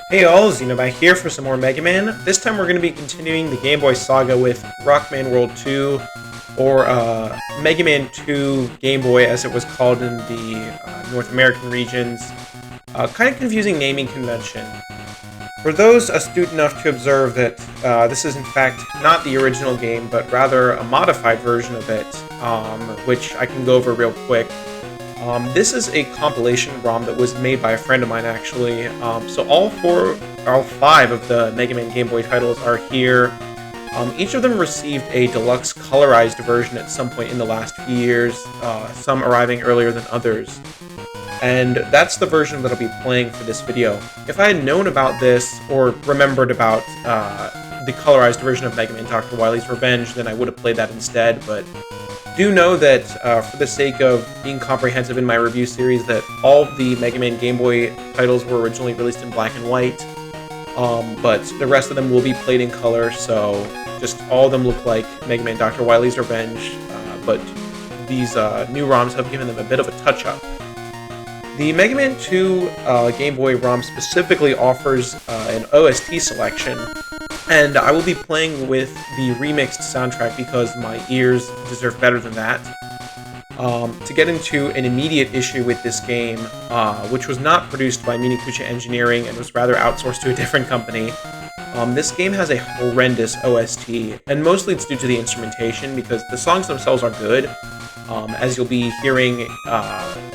Hey all, Xeno back here for some more Mega Man. This time we're going to be continuing the Game Boy saga with Rockman World 2, or Mega Man 2 Game Boy as it was called in the North American regions. Kind of confusing naming convention. For those astute enough to observe that this is in fact not the original game, but rather a modified version of it, which I can go over real quick. This is a compilation ROM that was made by a friend of mine, actually. So all five of the Mega Man Game Boy titles are here. Each of them received a deluxe colorized version at some point in the last few years, some arriving earlier than others. And that's the version that I'll be playing for this video. If I had known about this, or remembered about the colorized version of Mega Man Dr. Wily's Revenge, then I would have played that instead, but do know that, for the sake of being comprehensive in my review series, that all of the Mega Man Game Boy titles were originally released in black and white, but the rest of them will be played in color, so just all of them look like Mega Man Dr. Wily's Revenge, but these new ROMs have given them a bit of a touch-up. The Mega Man 2 Game Boy ROM specifically offers an OST selection, and I will be playing with the remixed soundtrack because my ears deserve better than that. To get into an immediate issue with this game, which was not produced by Minikucha Engineering and was rather outsourced to a different company, this game has a horrendous OST, and mostly it's due to the instrumentation because the songs themselves are good, as you'll be hearing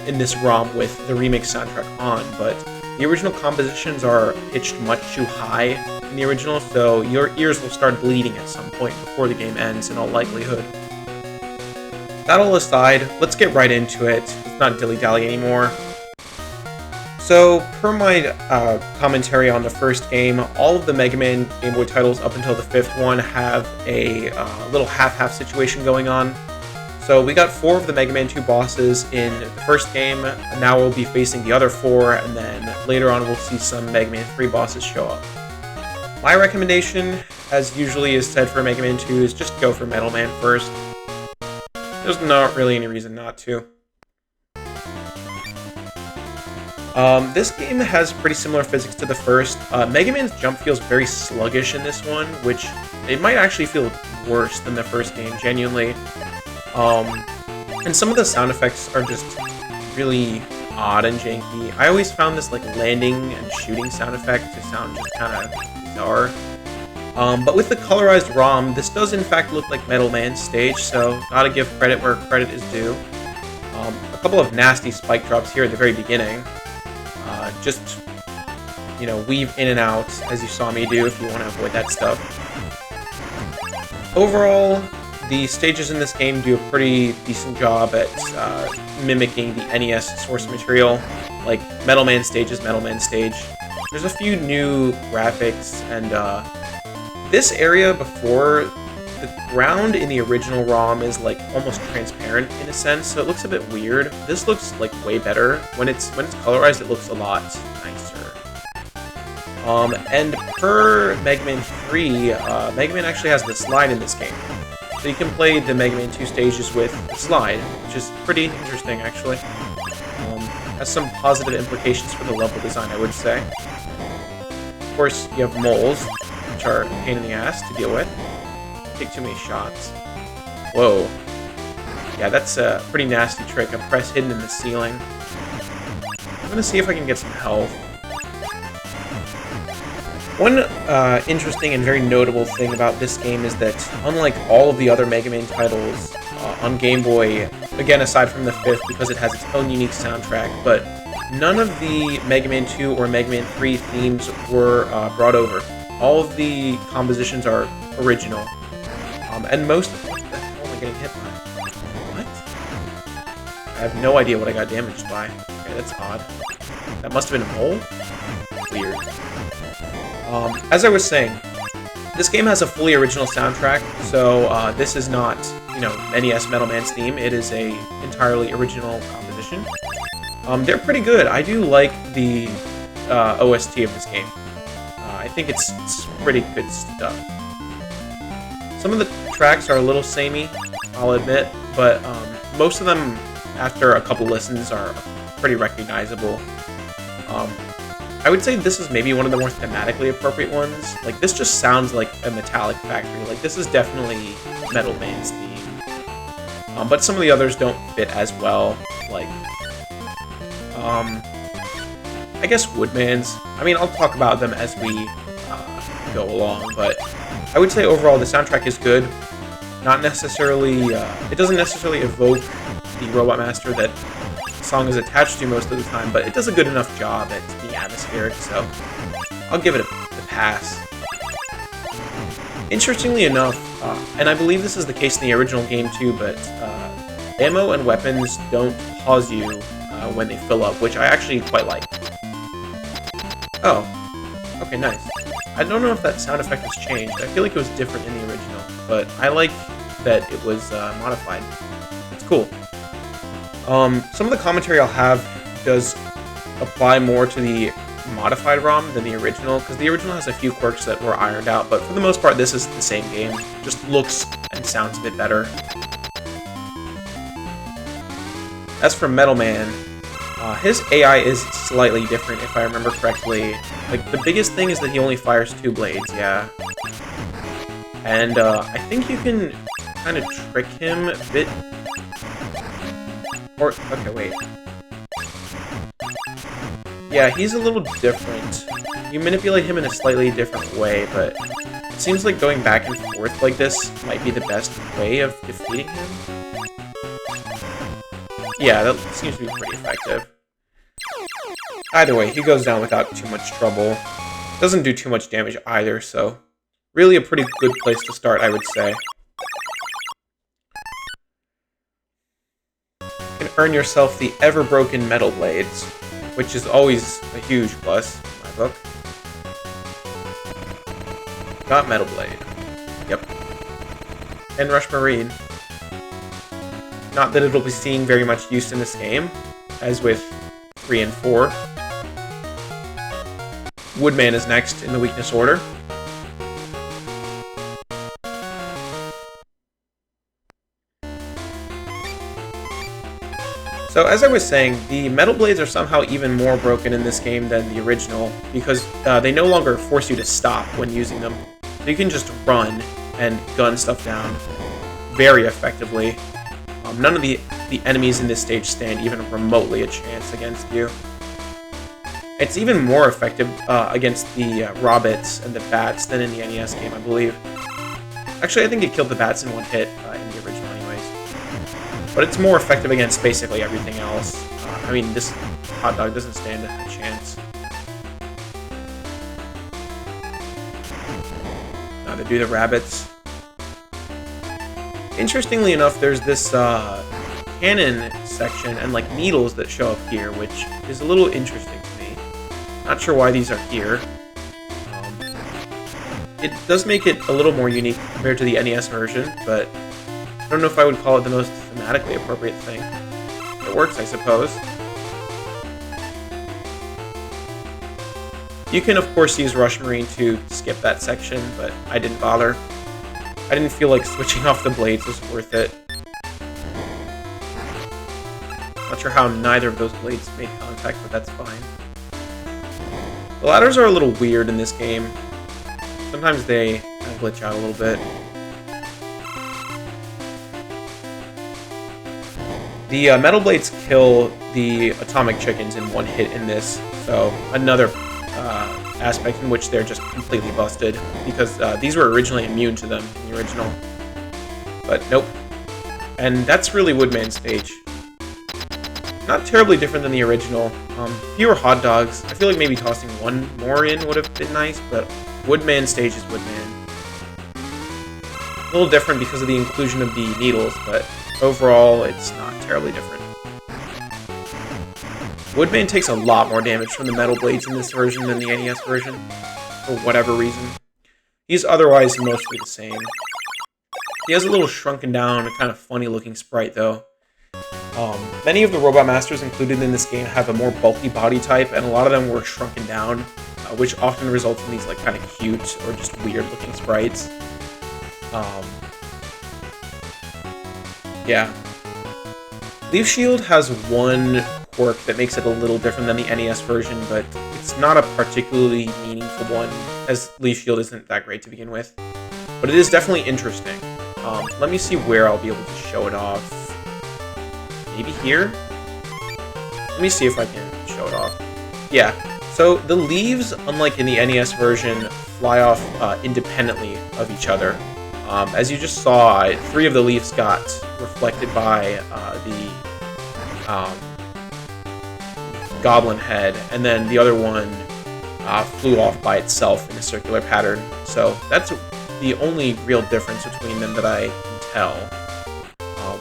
in this ROM with the remix soundtrack on, but the original compositions are pitched much too high in the original, so your ears will start bleeding at some point before the game ends, in all likelihood. That all aside, let's get right into it. Let's not dilly-dally anymore. So, per my commentary on the first game, all of the Mega Man Game Boy titles up until the fifth one have a little half-half situation going on. So we got 4 of the Mega Man 2 bosses in the first game, now we'll be facing the other 4, and then later on we'll see some Mega Man 3 bosses show up. My recommendation, as usually is said for Mega Man 2, is just go for Metal Man first. There's not really any reason not to. This game has pretty similar physics to the first. Mega Man's jump feels very sluggish in this one, which it might actually feel worse than the first game, genuinely. And some of the sound effects are just really odd and janky. I always found this like landing and shooting sound effect to sound just kind of bizarre. But with the colorized ROM, this does in fact look like Metal Man's stage, so gotta give credit where credit is due. A couple of nasty spike drops here at the very beginning. Just, you know, weave in and out, as you saw me do, if you want to avoid that stuff. Overall, the stages in this game do a pretty decent job at mimicking the NES source material, like Metal Man stage is Metal Man stage. There's a few new graphics, and this area before, the ground in the original ROM is like almost transparent in a sense, so it looks a bit weird. This looks like way better. When it's colorized, it looks a lot nicer. And per Mega Man 3, Mega Man actually has the slide in this game. So you can play the Mega Man 2 stages with the slide, which is pretty interesting, actually. Has some positive implications for the level design, I would say. Of course, you have moles, which are a pain in the ass to deal with. Take too many shots. Whoa. Yeah, that's a pretty nasty trick. A press hidden in the ceiling. I'm gonna see if I can get some health. One interesting and very notable thing about this game is that, unlike all of the other Mega Man titles on Game Boy, again aside from the 5th because it has its own unique soundtrack, but none of the Mega Man 2 or Mega Man 3 themes were brought over. All of the compositions are original. And most... What the hell am I getting hit by? What? I have no idea what I got damaged by. Okay, that's odd. That must have been a mole? Weird. As I was saying, this game has a fully original soundtrack, so this is not, you know, NES Metal Man's theme. It is a entirely original composition. They're pretty good. I do like the OST of this game. I think it's pretty good stuff. Some of the tracks are a little samey, I'll admit, but most of them, after a couple listens, are pretty recognizable. I would say this is maybe one of the more thematically appropriate ones. Like, this just sounds like a Metallic Factory. Like, this is definitely Metal Man's theme. But some of the others don't fit as well. Like, I guess Woodman's. I mean, I'll talk about them as we go along, but I would say overall the soundtrack is good. Not necessarily, it doesn't necessarily evoke the Robot Master that the song is attached to most of the time, but it does a good enough job at being atmospheric, so I'll give it a pass. Interestingly enough, and I believe this is the case in the original game too, but ammo and weapons don't pause you when they fill up, which I actually quite like. Oh, okay, nice. I don't know if that sound effect has changed. I feel like it was different in the original, but I like that it was modified. It's cool. Some of the commentary I'll have does apply more to the modified ROM than the original, because the original has a few quirks that were ironed out, but for the most part this is the same game. Just looks and sounds a bit better. As for Metal Man, his AI is slightly different if I remember correctly. Like, the biggest thing is that he only fires 2 blades, yeah. And I think you can kind of trick him a bit. Or, okay, wait. Yeah, he's a little different. You manipulate him in a slightly different way, but it seems like going back and forth like this might be the best way of defeating him. Yeah, that seems to be pretty effective. Either way, he goes down without too much trouble. Doesn't do too much damage either, so really a pretty good place to start, I would say. You can earn yourself the ever-broken Metal Blades, which is always a huge plus in my book. Got Metal Blade. Yep. And Rush Marine. Not that it'll be seeing very much use in this game, as with 3 and 4. Woodman is next in the weakness order. So as I was saying, the Metal Blades are somehow even more broken in this game than the original, because they no longer force you to stop when using them. So you can just run and gun stuff down very effectively. None of the enemies in this stage stand even remotely a chance against you. It's even more effective against the Robots and the Bats than in the NES game, I believe. Actually, I think it killed the Bats in one hit in the original anyways. But it's more effective against basically everything else. I mean, this hot dog doesn't stand a chance. Neither do the Rabbits. Interestingly enough, there's this cannon section and like needles that show up here, which is a little interesting to me. Not sure why these are here. It does make it a little more unique compared to the NES version, but I don't know if I would call it the most thematically appropriate thing. It works, I suppose. You can, of course, use Rush Marine to skip that section, but I didn't bother. I didn't feel like switching off the blades was worth it. Not sure how neither of those blades made contact, but that's fine. The ladders are a little weird in this game. Sometimes they kind of glitch out a little bit. The Metal Blades kill the Atomic Chickens in one hit in this, so another aspect in which they're just completely busted, because these were originally immune to them in the original. But nope. And that's really Woodman's stage. Not terribly different than the original. Fewer hot dogs. I feel like maybe tossing one more in would have been nice, but Woodman's stage is Woodman. A little different because of the inclusion of the needles, but overall it's not terribly different. Woodman takes a lot more damage from the Metal Blades in this version than the NES version, for whatever reason. He's otherwise mostly the same. He has a little shrunken down, kind of funny looking sprite though. Many of the Robot Masters included in this game have a more bulky body type, and a lot of them were shrunken down, which often results in these like kind of cute or just weird looking sprites. Yeah. Leaf Shield has one quirk that makes it a little different than the NES version, but It's not a particularly meaningful one, as Leaf Shield isn't that great to begin with. But it is definitely interesting. Let me see where I'll be able to show it off. Maybe here? Let me see if I can show it off. Yeah, so the leaves, unlike in the NES version, fly off independently of each other. As you just saw, 3 of the leaves got reflected by the goblin head, and then the other one flew off by itself in a circular pattern. So that's the only real difference between them that I can tell,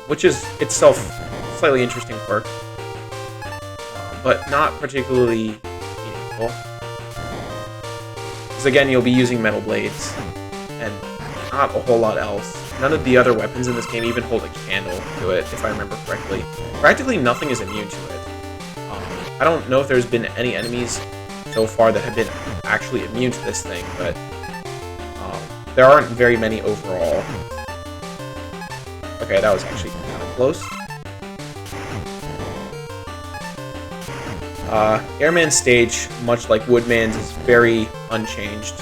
which is itself slightly interesting quirk, but not particularly meaningful. Because again, you'll be using metal blades, and not a whole lot else. None of the other weapons in this game even hold a candle to it, if I remember correctly. Practically nothing is immune to it. I don't know if there's been any enemies so far that have been actually immune to this thing, but there aren't very many overall. Okay, that was actually kind of close. Airman's stage, much like Woodman's, is very unchanged.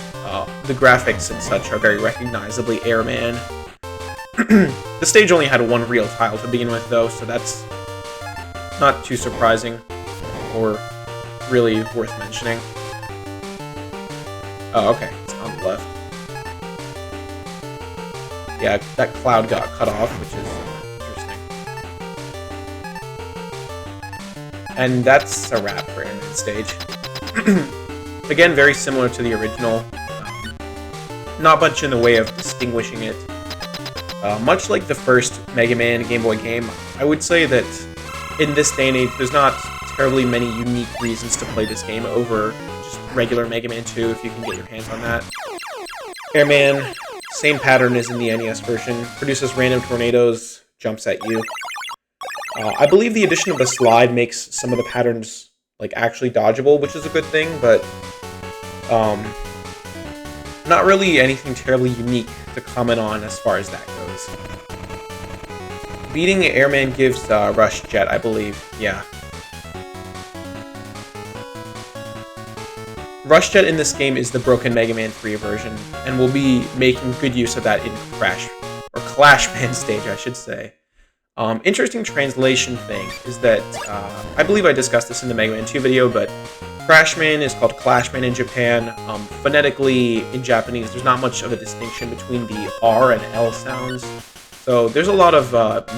The graphics and such are very recognizably Airman. The stage only had 1 real tile to begin with, though, so that's not too surprising or really worth mentioning. Oh, okay, it's on the left. Yeah, that cloud got cut off, which is interesting. And that's a wrap for Airman stage. Again, very similar to the original. Not much in the way of distinguishing it. Much like the first Mega Man Game Boy game, I would say that in this day and age, there's not terribly many unique reasons to play this game over just regular Mega Man 2, if you can get your hands on that. Airman, same pattern as in the NES version, produces random tornadoes, jumps at you. I believe the addition of the slide makes some of the patterns like actually dodgeable, which is a good thing, but not really anything terribly unique to comment on as far as that goes. Beating Airman gives Rush Jet, I believe. Yeah. Rush Jet in this game is the broken Mega Man 3 version, and we'll be making good use of that in Clash Man stage, I should say. Interesting translation thing is that, I believe I discussed this in the Mega Man 2 video, but Crashman is called Clashman in Japan. Phonetically, in Japanese, there's not much of a distinction between the R and L sounds. So there's a lot of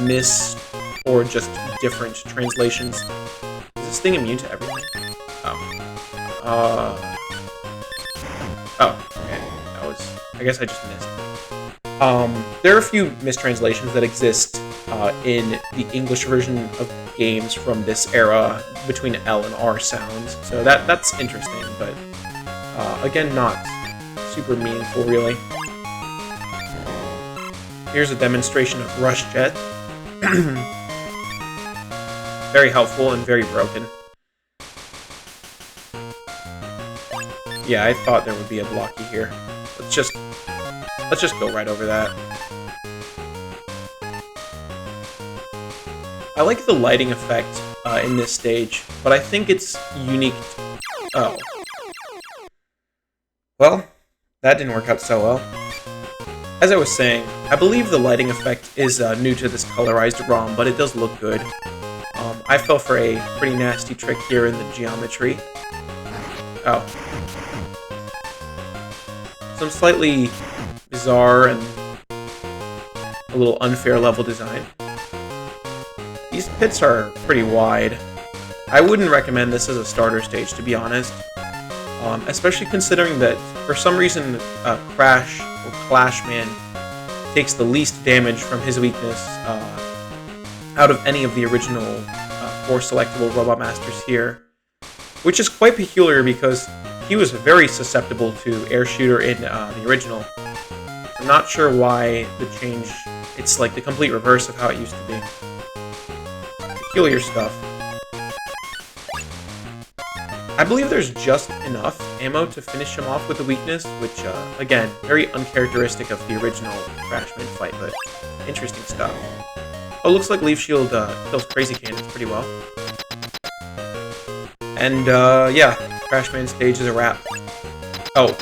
missed or just different translations. Is this thing immune to everything? Oh, okay. That was... I guess I just missed. There are a few mistranslations that exist in the English version of games from this era between L and R sounds, so that's interesting, but again, not super meaningful, really. Here's a demonstration of Rush Jet. Very helpful and very broken. Yeah, I thought there would be a blocky here. Let's just go right over that. I like the lighting effect in this stage, but I think it's unique. Oh. Well, that didn't work out so well. As I was saying, I believe the lighting effect is new to this colorized ROM, but it does look good. I fell for a pretty nasty trick here in the geometry. Oh. Some slightly bizarre and a little unfair level design. These pits are pretty wide. I wouldn't recommend this as a starter stage, to be honest. Especially considering that, for some reason, Crash, or Clashman, takes the least damage from his weakness out of any of the original 4 selectable Robot Masters here. Which is quite peculiar because he was very susceptible to Air Shooter in the original. I'm not sure why the change... It's like the complete reverse of how it used to be. Peculiar stuff. I believe there's just enough ammo to finish him off with the weakness, which, again, very uncharacteristic of the original Crashman fight, but interesting stuff. Oh, looks like Leaf Shield kills Crazy Cannons pretty well. And, yeah, Crashman stage is a wrap. Oh,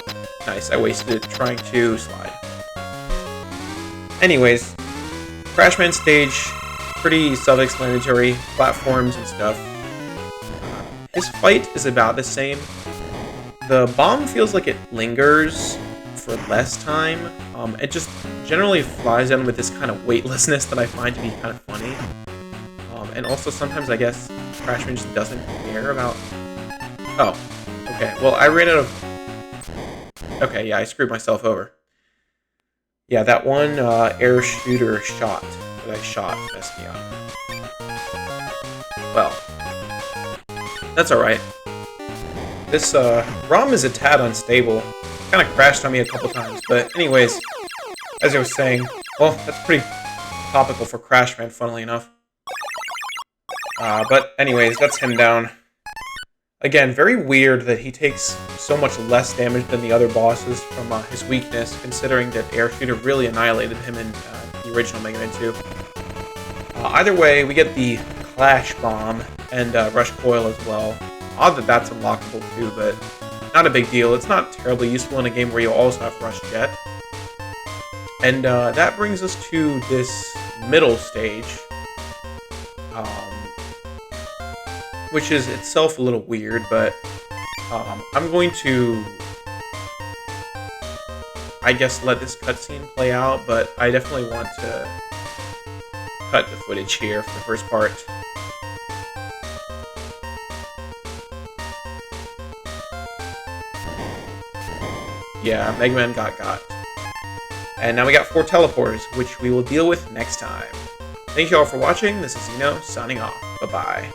nice. I wasted it trying to slide. Anyways, Crashman stage, pretty self-explanatory, platforms and stuff. His fight is about the same. The bomb feels like it lingers for less time. It just generally flies in with this kind of weightlessness that I find to be kind of funny. And also sometimes I guess Crashman just doesn't care about... Oh, okay. Well, I ran out of... Okay, yeah, I screwed myself over. Yeah, that one air shooter shot that I shot messed me up. Well, that's alright. This ROM is a tad unstable. Kind of crashed on me a couple times, but anyways, as I was saying, well, that's pretty topical for Crashman, funnily enough. But anyways, that's him down. Again, very weird that he takes so much less damage than the other bosses from his weakness, considering that Air Shooter really annihilated him in the original Mega Man 2. Either way, we get the Clash Bomb and Rush Coil as well. Odd that that's unlockable too, but not a big deal. It's not terribly useful in a game where you also have Rush Jet. And that brings us to this middle stage, which is itself a little weird, but I'm going to, I guess, let this cutscene play out, but I definitely want to cut the footage here for the first part. Yeah, Mega Man got. And now we got 4 teleporters, which we will deal with next time. Thank you all for watching. This is Xeno, signing off. Bye-bye.